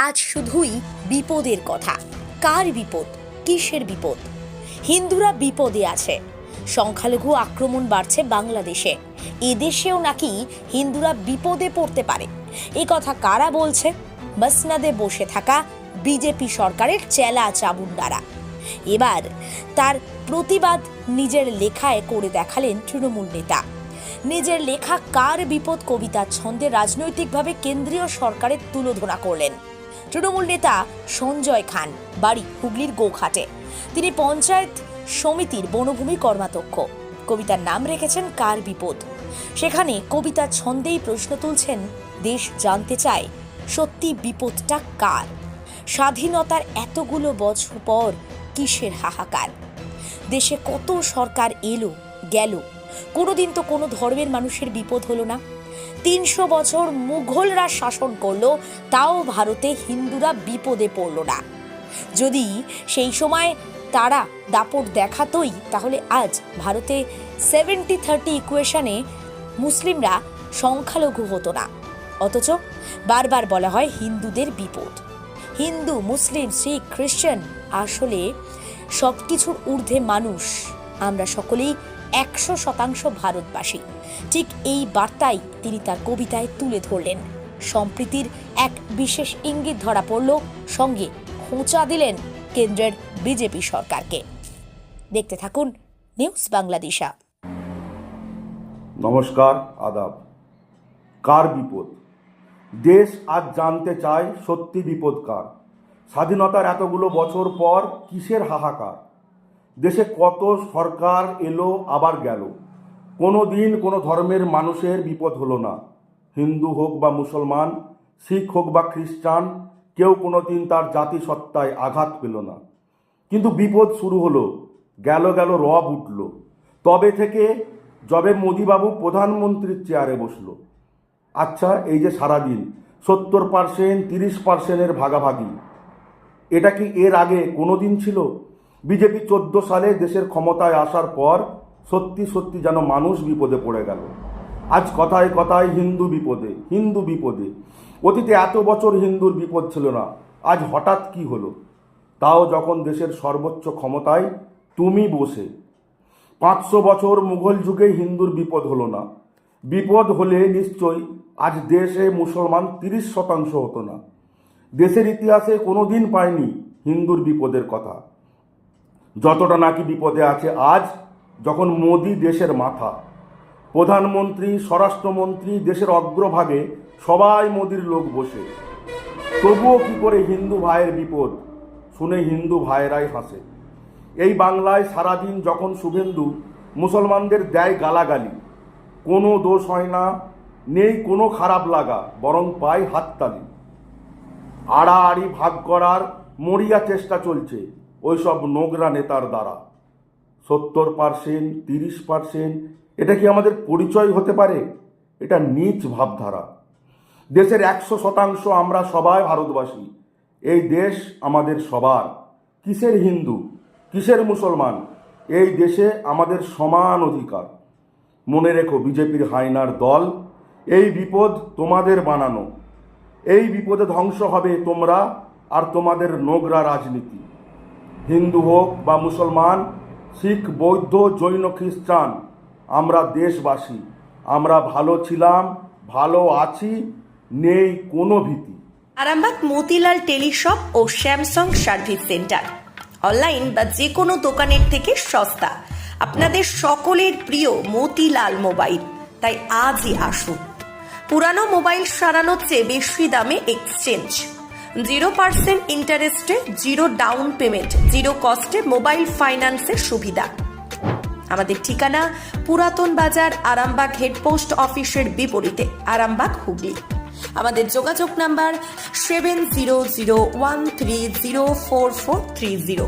আজ শুধুই বিপদের কথা। কার বিপদ? কিসের বিপদ? হিন্দুরা বিপদে আছে। সংখ্যালঘু আক্রমণ বাড়ছে বাংলাদেশে। এদেশেও নাকি হিন্দুরা বিপদে পড়তে পারে। এ কথা কারা বলছে? মসনদে বসে থাকা বিজেপি সরকারের চেলা চামুন্ডারা। এবার তার প্রতিবাদ নিজের লেখায় করে দেখালেন তৃণমূল নেতা। নিজের লেখা কার বিপদ কবিতার ছন্দে রাজনৈতিকভাবে কেন্দ্রীয় সরকারের তুলোধনা করলেন তৃণমূল নেতা সঞ্জয় খান, বাড়ি হুগলির গোঘাটে। তিনি পঞ্চায়েত সমিতির বনভূমি কর্মাধ্যক্ষ। কবিতার নাম রেখেছেন কার বিপদ। সেখানে কবিতার ছন্দেই প্রশ্ন তুলছেন, দেশ জানতে চায় সত্যি বিপদটা কার? স্বাধীনতার এতগুলো বছর পর কিসের হাহাকার? দেশে কত সরকার এলো গেল, কোনোদিন তো কোনো ধর্মের মানুষের বিপদ হলো না। ৩০০ বছর মুঘলরা শাসন করলো, তাও ভারতে হিন্দুরা বিপদে পড়ল না। যদি সেই সময় তারা দাপট দেখাতই, তাহলে আজ ভারতে 70-30 ইকুয়েশনে মুসলিমরা সংখ্যালঘু হতো না। অথচ বারবার বলা হয় হিন্দুদের বিপদ। হিন্দু, মুসলিম, শিখ, খ্রিস্টান, আসলে সব কিছুর ঊর্ধ্বে মানুষ। আমরা সকলেই 100% ভারতবাসী। ঠিক এই বার্তাই তিনি তার কবিতায় তুলে ধরলেন। সম্প্রীতির এক বিশেষ ইঙ্গিত ধরা পড়ল, সঙ্গে খোঁচা দিলেন কেন্দ্রের বিজেপি সরকারকে। দেখতে থাকুন নিউজ বাংলাদেশা। নমস্কার, আদাব। কার বিপদ? দেশ আজ জানতে চায় সত্যি বিপদ কার। স্বাধীনতার এতগুলো বছর পর কিসের হাহাকার? দেশে কত সরকার এলো আবার গেল, কোনো দিন কোনো ধর্মের মানুষের বিপদ হলো না। হিন্দু হোক বা মুসলমান, শিখ হোক বা খ্রিস্টান, কেউ কোনো দিন তার জাতিসত্তায় আঘাত পেল না। কিন্তু বিপদ শুরু হলো, গেল রব উঠল তবে থেকে, যবে মোদিবাবু প্রধানমন্ত্রীর চেয়ারে বসলো। আচ্ছা, এই যে সারাদিন 70%, 30%-এর ভাগাভাগি, এটা কি এর আগে কোনো দিন ছিল? বিজেপি 14 সালে দেশের ক্ষমতায় আসার পর সত্যি যেন মানুষ বিপদে পড়ে গেল। আজ কথায় কথায় হিন্দু বিপদে। অতীতে এত বছর হিন্দুর বিপদ ছিল না, আজ হঠাৎ কি হলো? তাও যখন দেশের সর্বোচ্চ ক্ষমতায় তুমি বসে। 500 বছর মুঘল যুগে হিন্দুর বিপদ হলো না। বিপদ হলে নিশ্চয়ই আজ দেশে মুসলমান 30% হতো না। দেশের ইতিহাসে কোনো দিন পায়নি হিন্দুর বিপদের কথা যতটা নাকি বিপদে আছে আজ, যখন মোদি দেশের মাথা। প্রধানমন্ত্রী, স্বরাষ্ট্রমন্ত্রী, দেশের অগ্রভাগে সবাই মোদির লোক বসে। তবুও কি করে হিন্দু ভাইয়ের বিপদ শুনে হিন্দু ভাইয়েরাই হাসে। এই বাংলায় সারাদিন যখন শুভেন্দু মুসলমানদের দেয় গালাগালি, কোনো দোষ হয় না, নেই কোনো খারাপ লাগা, বরং পায় হাততালি। আড়াআড়ি ভাগ করার মরিয়া চেষ্টা চলছে ওইসব নোংরা নেতার দ্বারা। 70%, 30%, এটা কি আমাদের পরিচয় হতে পারে? এটা নীচ ভাবধারা। দেশের 100% আমরা সবাই ভারতবাসী। এই দেশ আমাদের সবার। কিসের হিন্দু, কিসের মুসলমান? এই দেশে আমাদের সমান অধিকার। মনে রেখো বিজেপির হায়নার দল, এই বিপদ তোমাদের বানানো। এই বিপদে ধ্বংস হবে তোমরা আর তোমাদের নোংরা রাজনীতি। হিন্দু হোক বা মুসলমান, শিখ, বৌদ্ধ, জৈন, খ্রিস্টান, আমরা দেশবাসী। আমরা ভালো ছিলাম, ভালো আছি, নেই কোনো ভীতি। আরামবাগ মতিলাল টেলিশপ ও স্যামসাং সার্ভিস সেন্টার, অনলাইন বা যে কোনো দোকানের থেকে সস্তা। আপনাদের সকলের প্রিয় মতিলাল মোবাইল, তাই আজই আসুন। পুরানো মোবাইল সারানোর চেয়ে বেশি দামে এক্সচেঞ্জ, 0% ইন্টারেস্টে, 0 ডাউন পেমেন্ট, 0 কস্টে মোবাইল ফাইন্যান্সের সুবিধা। আমাদের ঠিকানা পুরাতন বাজার, আরামবাগ হেডপোস্ট অফিসের বিপরীতে, আরামবাগ, হুগলি। আমাদের যোগাযোগ নাম্বার 7001304430।